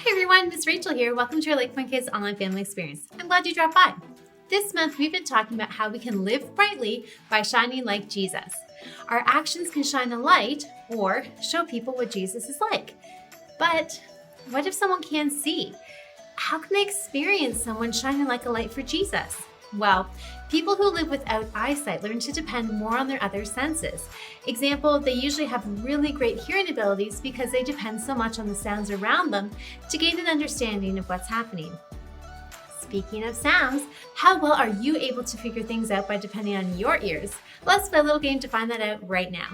Hi everyone, Miss Rachel here. Welcome to our LakePoint Kids online family experience. I'm glad you dropped by. This month we've been talking about how we can live brightly by shining like Jesus. Our actions can shine a light or show people what Jesus is like. But what if someone can't see? How can they experience someone shining like a light for Jesus? Well, people who live without eyesight learn to depend more on their other senses. Example, they usually have really great hearing abilities because they depend so much on the sounds around them to gain an understanding of what's happening. Speaking of sounds, how well are you able to figure things out by depending on your ears? Let's play a little game to find that out right now.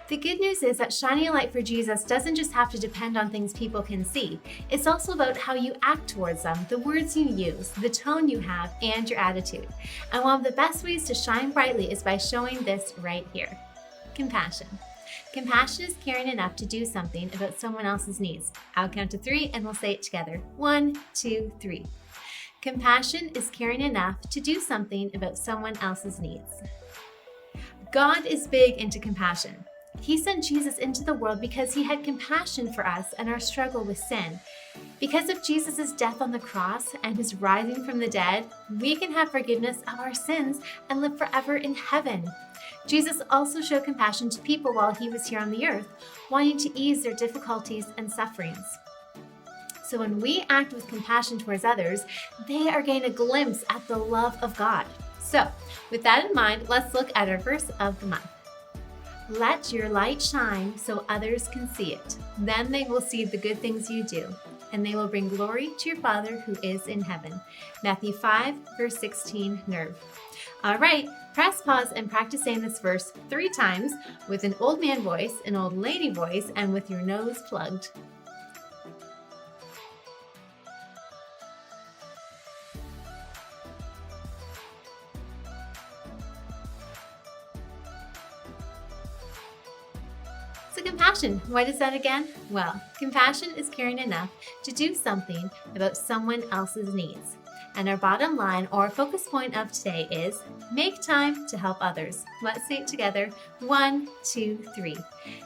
The good news is that shining a light for Jesus doesn't just have to depend on things people can see. It's also about how you act towards them, the words you use, the tone you have, and your attitude. And one of the best ways to shine brightly is by showing this right here. Compassion. Compassion is caring enough to do something about someone else's needs. I'll count to 3 and we'll say it together. 1, 2, 3. Compassion is caring enough to do something about someone else's needs. God is big into compassion. He sent Jesus into the world because he had compassion for us and our struggle with sin. Because of Jesus' death on the cross and his rising from the dead, we can have forgiveness of our sins and live forever in heaven. Jesus also showed compassion to people while he was here on the earth, wanting to ease their difficulties and sufferings. So when we act with compassion towards others, they are getting a glimpse at the love of God. So with that in mind, let's look at our verse of the month. Let your light shine so others can see it. Then they will see the good things you do, and they will bring glory to your Father who is in heaven. Matthew 5, verse 16, NERV. All right, Press pause and practice saying this verse 3 times with an old man voice, an old lady voice, and with your nose plugged. So compassion, what is that again? Well, compassion is caring enough to do something about someone else's needs. And our bottom line or focus point of today is make time to help others. Let's say it together. 1, 2, 3.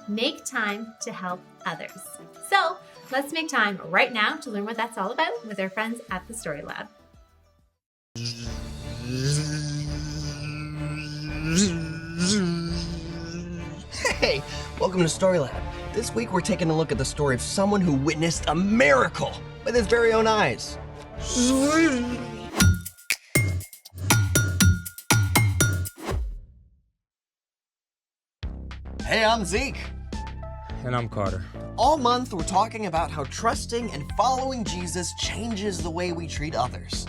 Make time to help others. So let's make time right now to learn what that's all about with our friends at the Story Lab. Hey, welcome to Story Lab. This week we're taking a look at the story of someone who witnessed a miracle with his very own eyes. Hey, I'm Zeke. And I'm Carter. All month we're talking about how trusting and following Jesus changes the way we treat others.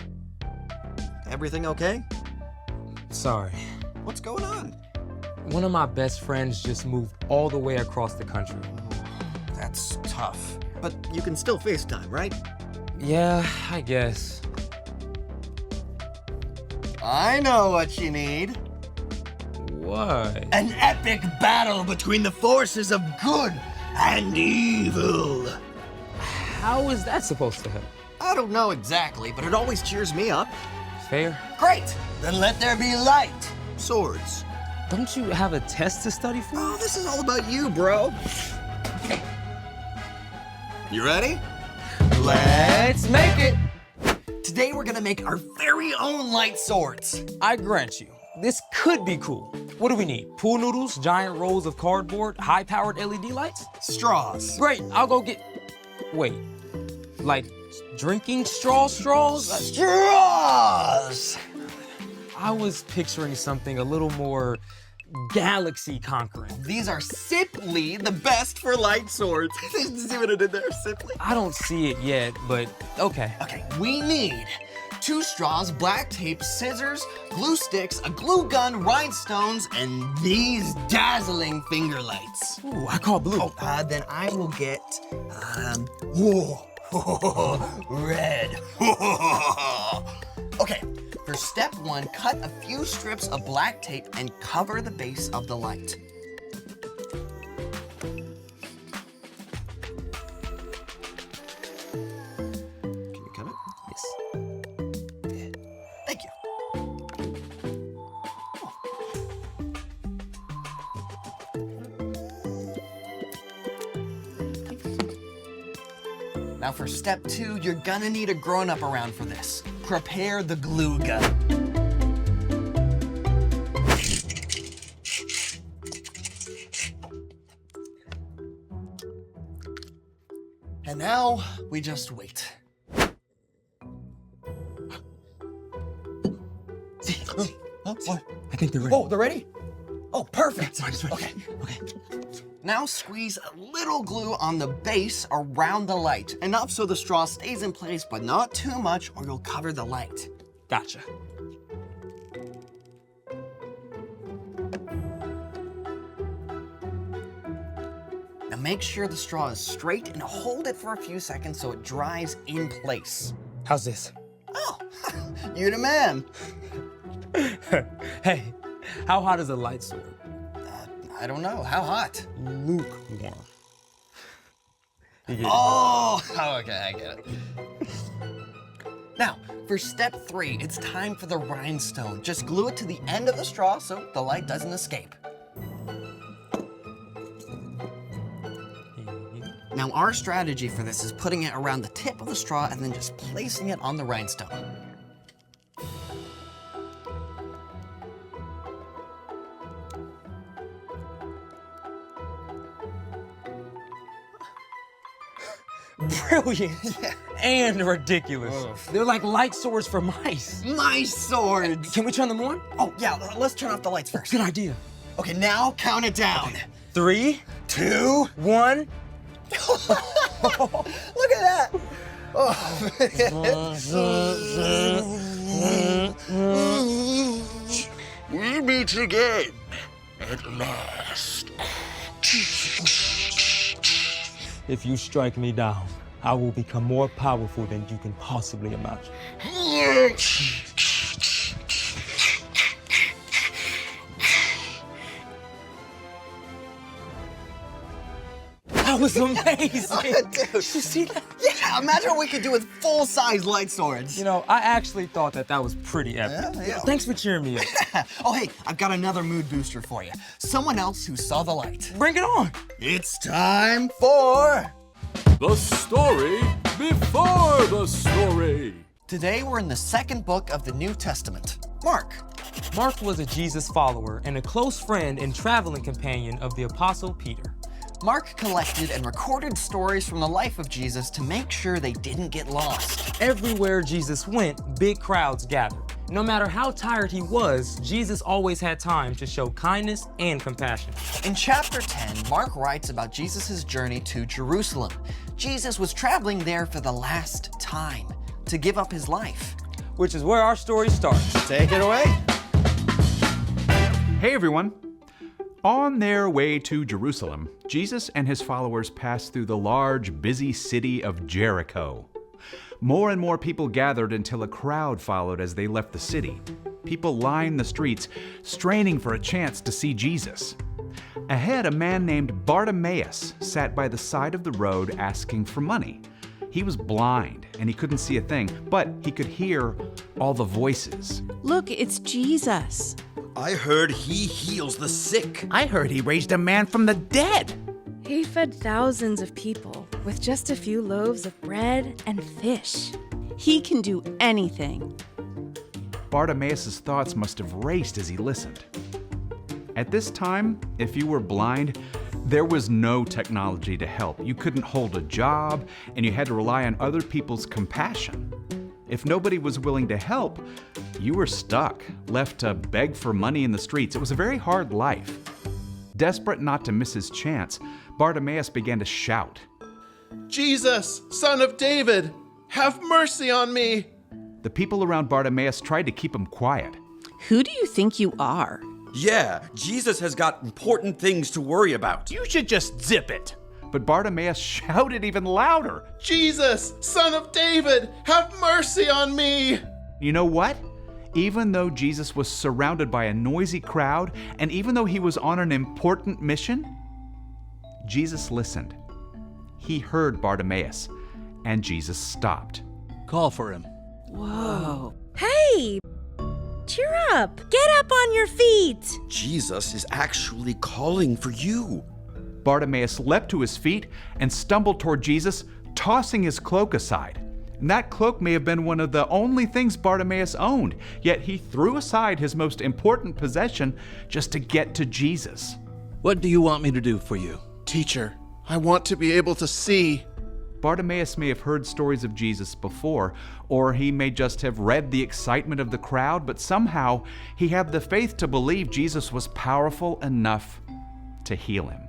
Everything okay? Sorry. What's going on? One of my best friends just moved all the way across the country. That's tough. But you can still FaceTime, right? Yeah, I guess. I know what you need. What? An epic battle between the forces of good and evil. How is that supposed to help? I don't know exactly, but it always cheers me up. Fair? Great! Then let there be light. Swords. Don't you have a test to study for? Oh, this is all about you, bro. You ready? Let's make it! Today we're gonna make our very own light swords. I grant you, this could be cool. What do we need? Pool noodles, giant rolls of cardboard, high-powered LED lights? Straws. Great, I'll go get... Wait, like drinking straws? Straws! I was picturing something a little more galaxy-conquering. These are simply the best for light swords. Did you see what I did there? Simply. I don't see it yet, but okay. Okay, we need 2 straws, black tape, scissors, glue sticks, a glue gun, rhinestones, and these dazzling finger lights. Ooh, I call blue. Oh, then I will get, red. Okay, for step 1, cut a few strips of black tape and cover the base of the light. Can you cut it? Yes. Thank you. Now for step 2, you're gonna need a grown-up around for this. Prepare the glue gun. And now we just wait. Oh, what? I think they're ready. Oh, they're ready? Oh, perfect. Mine's ready. Okay. Now squeeze a little glue on the base around the light. Enough so the straw stays in place, but not too much or you'll cover the light. Gotcha. Now make sure the straw is straight and hold it for a few seconds so it dries in place. How's this? Oh, you the man. Hey, how hot is a light sword? I don't know, how hot? Lukewarm. You get it? Oh, okay, I get it. Now, for step 3, it's time for the rhinestone. Just glue it to the end of the straw so the light doesn't escape. Now, our strategy for this is putting it around the tip of the straw and then just placing it on the rhinestone. Brilliant and ridiculous. They're like light swords for mice. My swords! Can we turn them on? Oh, yeah, let's turn off the lights first. Good idea. Okay, now count it down. 3, 2, 1. look at that! Oh. We meet again at last. If you strike me down, I will become more powerful than you can possibly imagine. That was amazing. Dude. You see that? Yeah, imagine what we could do with full-size light swords. You know, I actually thought that was pretty epic. Yeah. Thanks for cheering me up. Oh, hey, I've got another mood booster for you. Someone else who saw the light. Bring it on. It's time for... The story before the story. Today, we're in the second book of the New Testament, Mark. Mark was a Jesus follower and a close friend and traveling companion of the Apostle Peter. Mark collected and recorded stories from the life of Jesus to make sure they didn't get lost. Everywhere Jesus went, big crowds gathered. No matter how tired he was, Jesus always had time to show kindness and compassion. In chapter 10, Mark writes about Jesus' journey to Jerusalem. Jesus was traveling there for the last time to give up his life. Which is where our story starts. Take it away. Hey everyone! On their way to Jerusalem, Jesus and his followers passed through the large, busy city of Jericho. More and more people gathered until a crowd followed as they left the city. People lined the streets, straining for a chance to see Jesus. Ahead, a man named Bartimaeus sat by the side of the road asking for money. He was blind and he couldn't see a thing, but he could hear all the voices. Look, it's Jesus. I heard he heals the sick. I heard he raised a man from the dead. He fed thousands of people with just a few loaves of bread and fish. He can do anything. Bartimaeus' thoughts must have raced as he listened. At this time, if you were blind, there was no technology to help. You couldn't hold a job, and you had to rely on other people's compassion. If nobody was willing to help, you were stuck, left to beg for money in the streets. It was a very hard life. Desperate not to miss his chance, Bartimaeus began to shout. Jesus, son of David, have mercy on me. The people around Bartimaeus tried to keep him quiet. Who do you think you are? Yeah, Jesus has got important things to worry about. You should just zip it. But Bartimaeus shouted even louder. Jesus, son of David, have mercy on me. You know what? Even though Jesus was surrounded by a noisy crowd, and even though he was on an important mission, Jesus listened. He heard Bartimaeus, and Jesus stopped. Call for him. Whoa. Hey! Cheer up! Get up on your feet! Jesus is actually calling for you. Bartimaeus leapt to his feet and stumbled toward Jesus, tossing his cloak aside. And that cloak may have been one of the only things Bartimaeus owned, yet he threw aside his most important possession just to get to Jesus. What do you want me to do for you? Teacher, I want to be able to see. Bartimaeus may have heard stories of Jesus before, or he may just have read the excitement of the crowd, but somehow he had the faith to believe Jesus was powerful enough to heal him.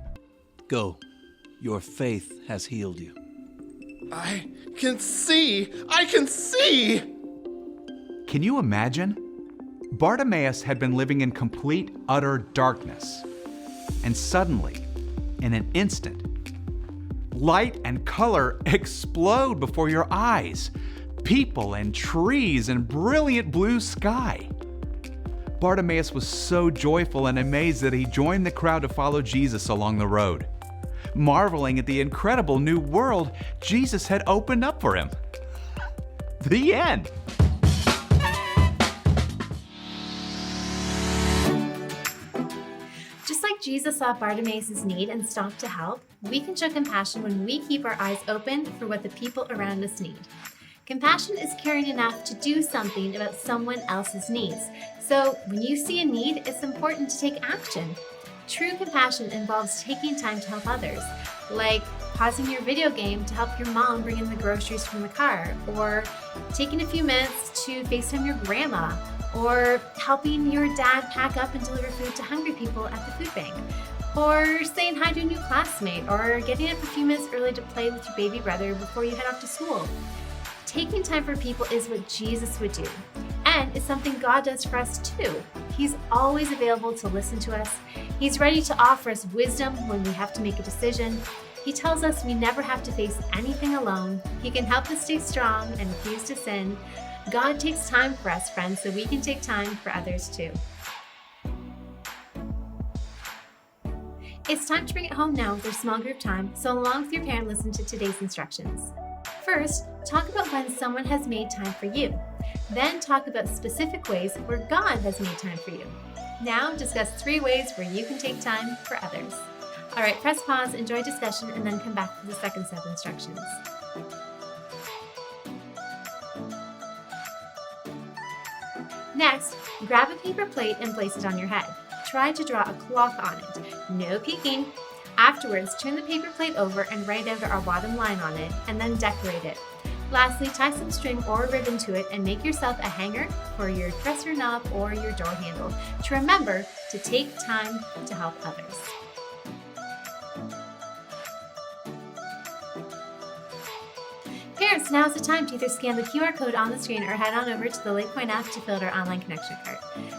Go. Your faith has healed you. I can see. I can see. Can you imagine? Bartimaeus had been living in complete, utter darkness. And suddenly, in an instant, light and color explode before your eyes. People and trees and brilliant blue sky. Bartimaeus was so joyful and amazed that he joined the crowd to follow Jesus along the road, marveling at the incredible new world Jesus had opened up for him. The end. Just like Jesus saw Bartimaeus' need and stopped to help, we can show compassion when we keep our eyes open for what the people around us need. Compassion is caring enough to do something about someone else's needs. So when you see a need, it's important to take action. True compassion involves taking time to help others, like pausing your video game to help your mom bring in the groceries from the car, or taking a few minutes to FaceTime your grandma, or helping your dad pack up and deliver food to hungry people at the food bank, or saying hi to a new classmate, or getting up a few minutes early to play with your baby brother before you head off to school. Taking time for people is what Jesus would do. And it's something God does for us too. He's always available to listen to us. He's ready to offer us wisdom when we have to make a decision. He tells us we never have to face anything alone. He can help us stay strong and refuse to sin. God takes time for us, friends, so we can take time for others too. It's time to bring it home now with our small group time, so along with your parent, listen to today's instructions. First, talk about when someone has made time for you. Then talk about specific ways where God has made time for you. Now, discuss 3 ways where you can take time for others. All right, press pause, enjoy discussion, and then come back to the second set of instructions. Next, grab a paper plate and place it on your head. Try to draw a cloth on it. No peeking. Afterwards, turn the paper plate over and write out our bottom line on it, and then decorate it. Lastly, tie some string or ribbon to it and make yourself a hanger for your dresser knob or your door handle to remember to take time to help others. Parents, now is the time to either scan the QR code on the screen or head on over to the LakePoint app to fill out our online connection card.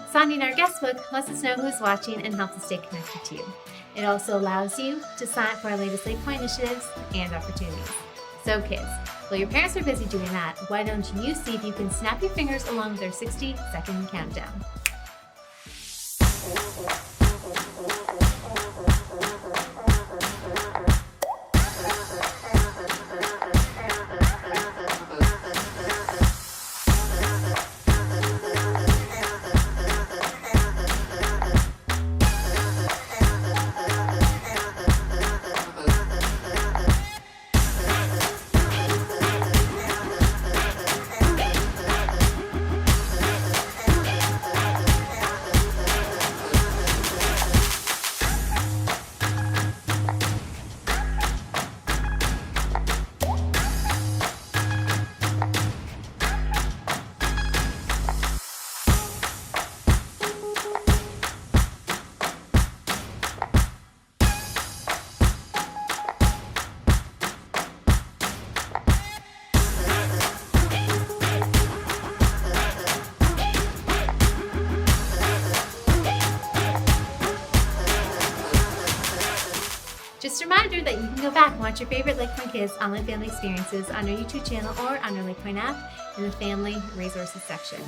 Signing our guest book lets us know who's watching and helps us stay connected to you. It also allows you to sign up for our latest LakePoint initiatives and opportunities. So kids, while your parents are busy doing that, why don't you see if you can snap your fingers along with our 60-second countdown. Just a reminder that you can go back and watch your favorite LakePoint Kids online family experiences on our YouTube channel or on our LakePoint app in the Family Resources section.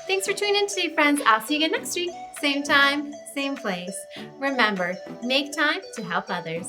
Thanks for tuning in today, friends. I'll see you again next week. Same time, same place. Remember, make time to help others.